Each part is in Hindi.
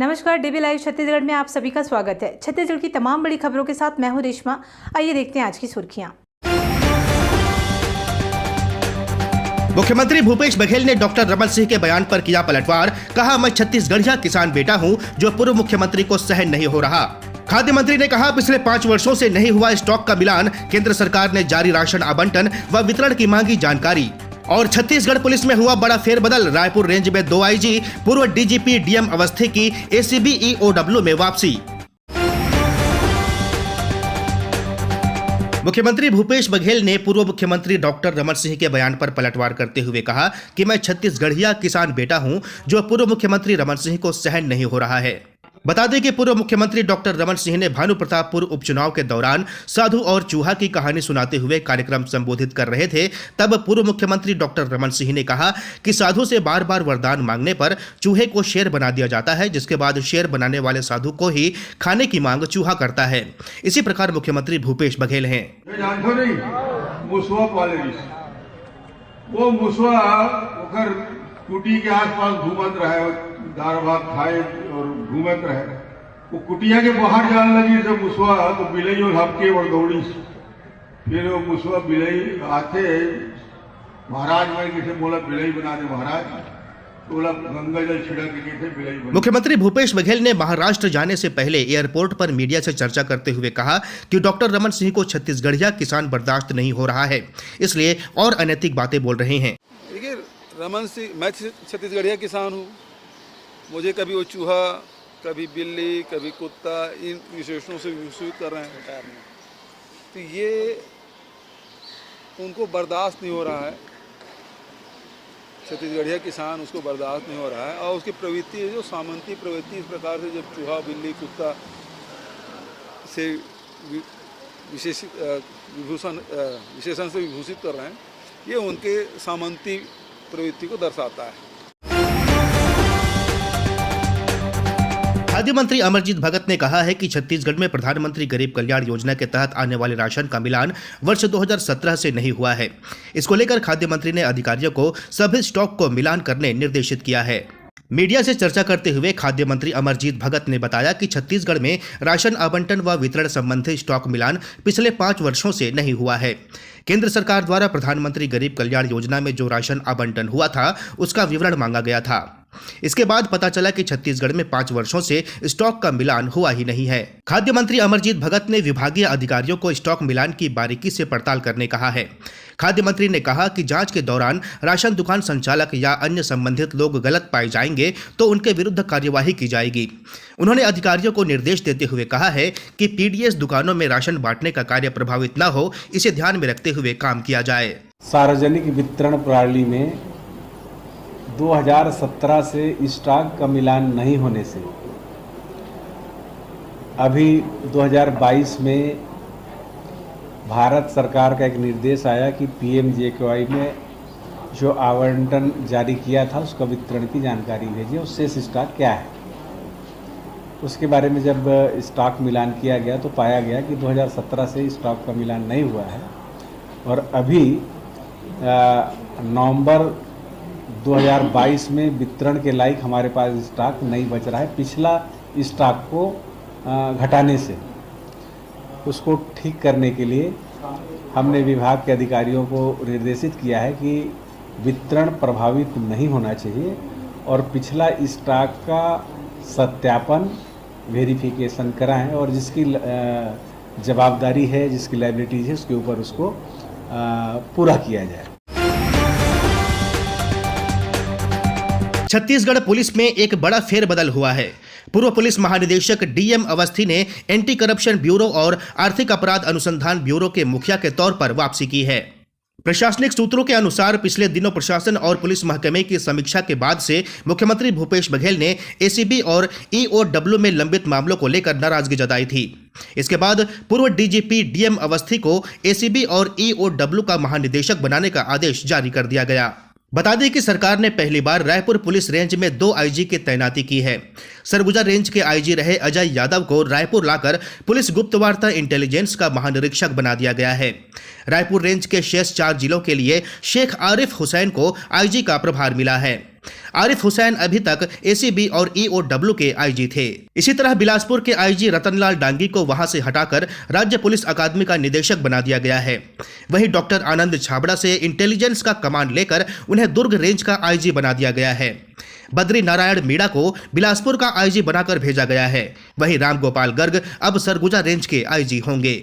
नमस्कार, डीबी लाइव छत्तीसगढ़ में आप सभी का स्वागत है। छत्तीसगढ़ की तमाम बड़ी खबरों के साथ मैं हूं रेशमा। आइए देखते हैं आज की सुर्खियां। मुख्यमंत्री भूपेश बघेल ने डॉक्टर रमन सिंह के बयान पर किया पलटवार। कहा, मैं छत्तीसगढ़िया किसान बेटा हूं जो पूर्व मुख्यमंत्री को सहन नहीं हो रहा। खाद्य मंत्री ने कहा, पिछले 5 वर्षों से नहीं हुआ स्टॉक का मिलान। केंद्र सरकार ने जारी राशन आवंटन व वितरण की मांगी जानकारी। और छत्तीसगढ़ पुलिस में हुआ बड़ा फेरबदल। रायपुर रेंज में 2 आईजी, पूर्व डीजीपी डीएम अवस्थी की एसीबी ईओडब्ल्यू में वापसी। मुख्यमंत्री भूपेश बघेल ने पूर्व मुख्यमंत्री डॉक्टर रमन सिंह के बयान पर पलटवार करते हुए कहा कि मैं छत्तीसगढ़िया किसान बेटा हूं जो पूर्व मुख्यमंत्री रमन सिंह को सहन नहीं हो रहा है। बता दें कि पूर्व मुख्यमंत्री डॉक्टर रमन सिंह ने भानु प्रतापपुर उपचुनाव के दौरान साधु और चूहा की कहानी सुनाते हुए कार्यक्रम संबोधित कर रहे थे। तब पूर्व मुख्यमंत्री डॉक्टर रमन सिंह ने कहा कि साधु से बार बार वरदान मांगने पर चूहे को शेर बना दिया जाता है, जिसके बाद शेर बनाने वाले साधु को ही खाने की मांग चूहा करता है। इसी प्रकार मुख्यमंत्री भूपेश बघेल हैं। कुटी के आसपास घूमत रहे, दाल भात खाए और घूमत रहे। वो कुटिया के बाहर जाने लगी जब मुसवा, तो बिलई और हपके और दौड़ी। फिर वो मुसवा बिलई आते महाराज मैं किसे बोला बिलई बना दे महाराज, तो बोला गंगा जल छिड़क के थे बिलई बना। मुख्यमंत्री भूपेश बघेल ने महाराष्ट्र जाने से पहले एयरपोर्ट पर मीडिया से चर्चा करते हुए कहा कि डॉक्टर रमन सिंह को छत्तीसगढ़िया किसान बर्दाश्त नहीं हो रहा है, इसलिए और अनैतिक बातें बोल रहे हैं। रमन सिंह, मैं छत्तीसगढ़िया किसान हूँ। मुझे कभी वो चूहा, कभी बिल्ली, कभी कुत्ता, इन विशेषणों से विभूषित कर रहे हैं। तो ये उनको बर्दाश्त नहीं हो रहा है। छत्तीसगढ़िया किसान उसको बर्दाश्त नहीं हो रहा है और उसकी प्रवृत्ति है जो सामंती प्रवृत्ति, इस प्रकार से जब चूहा, बिल्ली, कुत्ता से विशेषण से विभूषित कर रहे हैं, ये उनके सामंती प्रवृत्ति को दर्शाता है। खाद्य मंत्री अमरजीत भगत ने कहा है कि छत्तीसगढ़ में प्रधानमंत्री गरीब कल्याण योजना के तहत आने वाले राशन का मिलान वर्ष 2017 से नहीं हुआ है। इसको लेकर खाद्य मंत्री ने अधिकारियों को सभी स्टॉक को मिलान करने निर्देशित किया है। मीडिया से चर्चा करते हुए खाद्य मंत्री अमरजीत भगत ने बताया कि छत्तीसगढ़ में राशन आवंटन व वितरण संबंधी स्टॉक मिलान पिछले 5 वर्षों से नहीं हुआ है। केंद्र सरकार द्वारा प्रधानमंत्री गरीब कल्याण योजना में जो राशन आवंटन हुआ था उसका विवरण मांगा गया था। इसके बाद पता चला कि छत्तीसगढ़ में 5 वर्षों से स्टॉक का मिलान हुआ ही नहीं है। खाद्य मंत्री अमरजीत भगत ने विभागीय अधिकारियों को स्टॉक मिलान की बारीकी से पड़ताल करने कहा है। खाद्य मंत्री ने कहा कि जांच के दौरान राशन दुकान संचालक या अन्य संबंधित लोग गलत पाए जाएंगे तो उनके विरुद्ध कार्यवाही की जाएगी। उन्होंने अधिकारियों को निर्देश देते हुए कहा है कि पीडीएस दुकानों में राशन बांटने का कार्य प्रभावित न हो, इसे ध्यान में रखते हुए काम किया जाए। सार्वजनिक वितरण प्रणाली में 2017 से स्टॉक का मिलान नहीं होने से अभी 2022 में भारत सरकार का एक निर्देश आया कि पीएमजेकेवाई में जो आवंटन जारी किया था उसका वितरण की जानकारी भेजिए और शेष स्टॉक क्या है। उसके बारे में जब स्टॉक मिलान किया गया तो पाया गया कि 2017 से स्टॉक का मिलान नहीं हुआ है और अभी नवंबर 2022 में वितरण के लायक हमारे पास स्टॉक नहीं बच रहा है। पिछला स्टॉक को घटाने से उसको ठीक करने के लिए हमने विभाग के अधिकारियों को निर्देशित किया है कि वितरण प्रभावित नहीं होना चाहिए और पिछला स्टॉक का सत्यापन, वेरिफिकेशन कराएं और जिसकी जवाबदारी है, जिसकी लायबिलिटी है, उसके ऊपर उसको पूरा किया जाए। छत्तीसगढ़ पुलिस में एक बड़ा फेरबदल हुआ है। पूर्व पुलिस महानिदेशक डीएम अवस्थी ने एंटी करप्शन ब्यूरो और आर्थिक अपराध अनुसंधान ब्यूरो के मुखिया के तौर पर वापसी की है। प्रशासनिक सूत्रों के अनुसार पिछले दिनों प्रशासन और पुलिस महकमे की समीक्षा के बाद से मुख्यमंत्री भूपेश बघेल ने एसीबी और ईओडब्ल्यू में लंबित मामलों को लेकर नाराजगी जताई थी। इसके बाद पूर्व डीजीपी डीएम अवस्थी को एसीबी और ईओडब्ल्यू का महानिदेशक बनाने का आदेश जारी कर दिया गया। बता दें कि सरकार ने पहली बार रायपुर पुलिस रेंज में 2 आईजी की तैनाती की है। सरगुजा रेंज के आईजी रहे अजय यादव को रायपुर लाकर पुलिस गुप्तवार्ता इंटेलिजेंस का महानिरीक्षक बना दिया गया है। रायपुर रेंज के शेष 4 जिलों के लिए शेख आरिफ हुसैन को आईजी का प्रभार मिला है। आरिफ हुसैन अभी तक एसीबी और ईओडब्ल्यू के आईजी थे। इसी तरह बिलासपुर के आईजी रतनलाल डांगी को वहां से हटाकर राज्य पुलिस अकादमी का निदेशक बना दिया गया है। वहीं डॉक्टर आनंद छाबड़ा से इंटेलिजेंस का कमांड लेकर उन्हें दुर्ग रेंज का आईजी बना दिया गया है। बद्री नारायण मीणा को बिलासपुर का आईजी बनाकर भेजा गया है। वहीं रामगोपाल गर्ग अब सरगुजा रेंज के आईजी होंगे।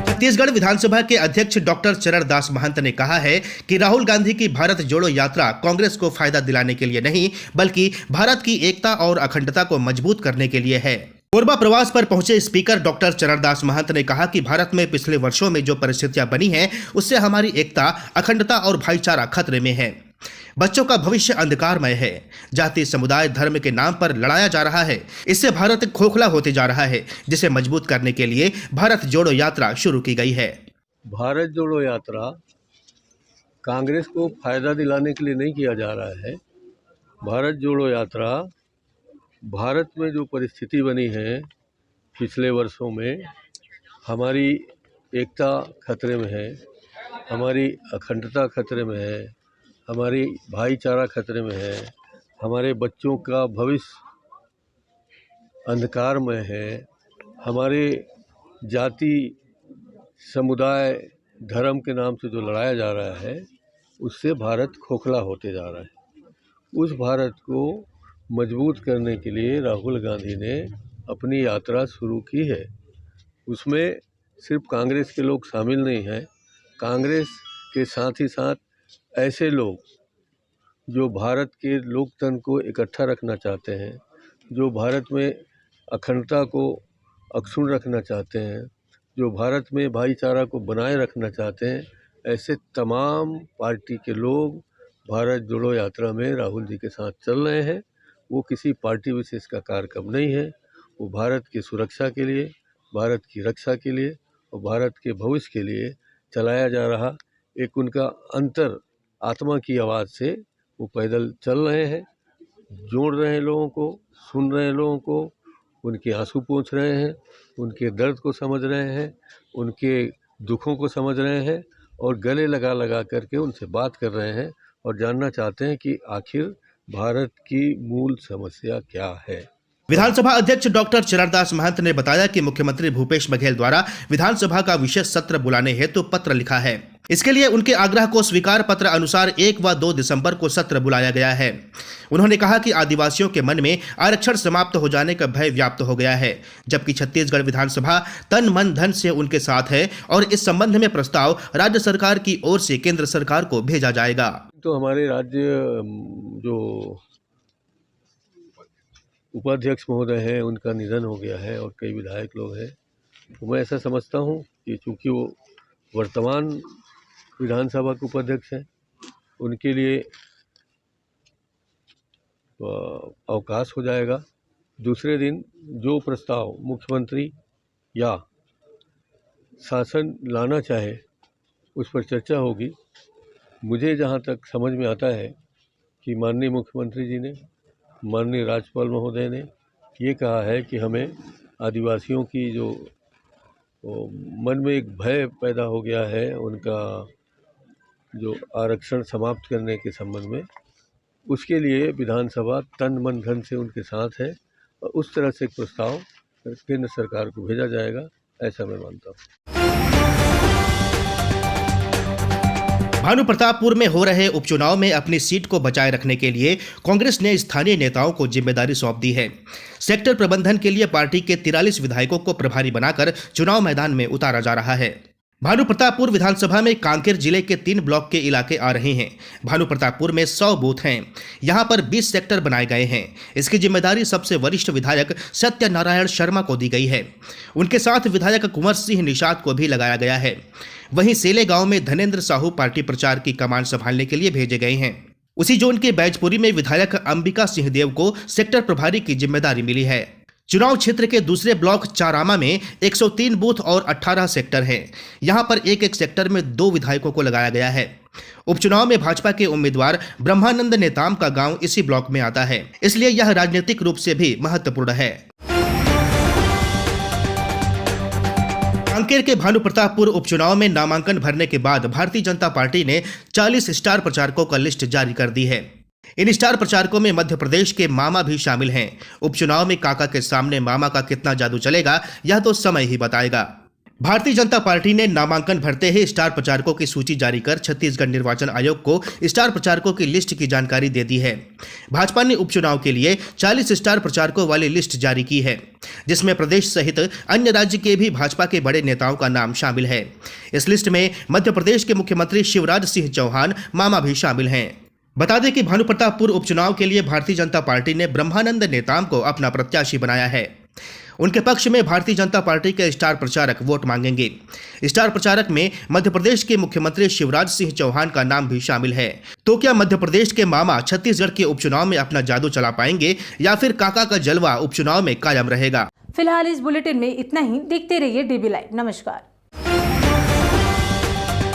छत्तीसगढ़ विधानसभा के अध्यक्ष डॉक्टर चरणदास महंत ने कहा है कि राहुल गांधी की भारत जोड़ो यात्रा कांग्रेस को फायदा दिलाने के लिए नहीं, बल्कि भारत की एकता और अखंडता को मजबूत करने के लिए है। कोरबा प्रवास पर पहुंचे स्पीकर डॉक्टर चरणदास महंत ने कहा कि भारत में पिछले वर्षों में जो परिस्थितियां बनी हैं, उससे हमारी एकता, अखंडता और भाईचारा खतरे में है। बच्चों का भविष्य अंधकारमय है। जाति, समुदाय, धर्म के नाम पर लड़ाया जा रहा है। इससे भारत खोखला होते जा रहा है, जिसे मजबूत करने के लिए भारत जोड़ो यात्रा शुरू की गई है। भारत जोड़ो यात्रा कांग्रेस को फायदा दिलाने के लिए नहीं किया जा रहा है। भारत जोड़ो यात्रा भारत में जो परिस्थिति बनी है पिछले वर्षों में, हमारी एकता खतरे में है, हमारी अखंडता खतरे में है, हमारी भाईचारा खतरे में है, हमारे बच्चों का भविष्य अंधकार में है, हमारे जाति, समुदाय, धर्म के नाम से जो लड़ाया जा रहा है, उससे भारत खोखला होते जा रहा है। उस भारत को मजबूत करने के लिए राहुल गांधी ने अपनी यात्रा शुरू की है। उसमें सिर्फ कांग्रेस के लोग शामिल नहीं हैं। कांग्रेस के साथ ही साथ ऐसे लोग जो भारत के लोकतंत्र को इकट्ठा रखना चाहते हैं, जो भारत में अखंडता को अक्षुण्ण रखना चाहते हैं, जो भारत में भाईचारा को बनाए रखना चाहते हैं, ऐसे तमाम पार्टी के लोग भारत जोड़ो यात्रा में राहुल जी के साथ चल रहे हैं। वो किसी पार्टी विशेष का कार्यक्रम नहीं है। वो भारत की सुरक्षा के लिए, भारत की रक्षा के लिए और भारत के भविष्य के लिए चलाया जा रहा एक उनका अंतर आत्मा की आवाज़ से वो पैदल चल रहे हैं, जोड़ रहे हैं लोगों को, सुन रहे हैं लोगों को, उनके आंसू पोंछ रहे हैं, उनके दर्द को समझ रहे हैं, उनके दुखों को समझ रहे हैं और गले लगा लगा करके उनसे बात कर रहे हैं और जानना चाहते हैं कि आखिर भारत की मूल समस्या क्या है। विधानसभा अध्यक्ष डॉक्टर चरणदास महंत ने बताया कि मुख्यमंत्री भूपेश बघेल द्वारा विधानसभा का विशेष सत्र बुलाने हेतु पत्र लिखा है। इसके लिए उनके आग्रह को स्वीकार पत्र अनुसार 1 व 2 दिसंबर को सत्र बुलाया गया है। उन्होंने कहा कि आदिवासियों के मन में आरक्षण समाप्त हो जाने का भय व्याप्त हो गया है, जबकि छत्तीसगढ़ विधानसभा तन मन धन से उनके साथ है और इस संबंध में प्रस्ताव राज्य सरकार की ओर से केंद्र सरकार को भेजा जाएगा। तो हमारे राज्य जो उपाध्यक्ष महोदय हैं, उनका निधन हो गया है और कई विधायक लोग हैं। तो मैं ऐसा समझता हूँ कि चूँकि वो वर्तमान विधानसभा के उपाध्यक्ष हैं, उनके लिए अवकाश हो जाएगा। दूसरे दिन जो प्रस्ताव मुख्यमंत्री या शासन लाना चाहे उस पर चर्चा होगी। मुझे जहाँ तक समझ में आता है कि माननीय मुख्यमंत्री जी ने, माननीय राज्यपाल महोदय ने ये कहा है कि हमें आदिवासियों की जो मन में एक भय पैदा हो गया है, उनका जो आरक्षण समाप्त करने के संबंध में, उसके लिए विधानसभा तन मन धन से उनके साथ है और उस तरह से एक प्रस्ताव केंद्र सरकार को भेजा जाएगा, ऐसा मैं मानता हूँ। भानुप्रतापपुर में हो रहे उपचुनाव में अपनी सीट को बचाए रखने के लिए कांग्रेस ने स्थानीय नेताओं को जिम्मेदारी सौंप दी है। सेक्टर प्रबंधन के लिए पार्टी के 43 विधायकों को प्रभारी बनाकर चुनाव मैदान में उतारा जा रहा है। भानुप्रतापपुर विधानसभा में कांकेर जिले के 3 ब्लॉक के इलाके आ रहे हैं। भानुप्रतापपुर में 100 बूथ हैं। यहां पर 20 सेक्टर बनाए गए हैं। इसकी जिम्मेदारी सबसे वरिष्ठ विधायक सत्यनारायण शर्मा को दी गई है। उनके साथ विधायक कुंवर सिंह निषाद को भी लगाया गया है। वहीं सेले गांव में धनेन्द्र साहू पार्टी प्रचार की कमान संभालने के लिए भेजे गए हैं। उसी जोन के बैजपुरी में विधायक अंबिका सिंहदेव को सेक्टर प्रभारी की जिम्मेदारी मिली है। चुनाव क्षेत्र के दूसरे ब्लॉक चारामा में 103 बूथ और 18 सेक्टर हैं। यहां पर एक सेक्टर में 2 विधायकों को लगाया गया है। उपचुनाव में भाजपा के उम्मीदवार ब्रह्मानंद नेताम का गांव इसी ब्लॉक में आता है, इसलिए यह राजनीतिक रूप से भी महत्वपूर्ण है। कांकेर के भानुप्रतापपुर उपचुनाव में नामांकन भरने के बाद भारतीय जनता पार्टी ने 40 स्टार प्रचारकों का लिस्ट जारी कर दी है। इन स्टार प्रचारकों में मध्य प्रदेश के मामा भी शामिल हैं। उपचुनाव में काका के सामने मामा का कितना जादू चलेगा, यह तो समय ही बताएगा। भारतीय जनता पार्टी ने नामांकन भरते ही स्टार प्रचारकों की सूची जारी कर छत्तीसगढ़ निर्वाचन आयोग को स्टार प्रचारकों की लिस्ट की जानकारी दे दी है। भाजपा ने उपचुनाव के लिए 40 स्टार प्रचारकों वाली लिस्ट जारी की है, जिसमें प्रदेश सहित अन्य राज्य के भी भाजपा के बड़े नेताओं का नाम शामिल है। इस लिस्ट में मध्य प्रदेश के मुख्यमंत्री शिवराज सिंह चौहान मामा भी शामिल हैं। बता दें कि भानुप्रतापपुर उपचुनाव के लिए भारतीय जनता पार्टी ने ब्रह्मानंद नेताम को अपना प्रत्याशी बनाया है। उनके पक्ष में भारतीय जनता पार्टी के स्टार प्रचारक वोट मांगेंगे। स्टार प्रचारक में मध्य प्रदेश के मुख्यमंत्री शिवराज सिंह चौहान का नाम भी शामिल है। तो क्या मध्य प्रदेश के मामा छत्तीसगढ़ के उपचुनाव में अपना जादू चला पाएंगे या फिर काका का जलवा उपचुनाव में कायम रहेगा? फिलहाल इस बुलेटिन में इतना ही। देखते रहिए DB लाइव। नमस्कार।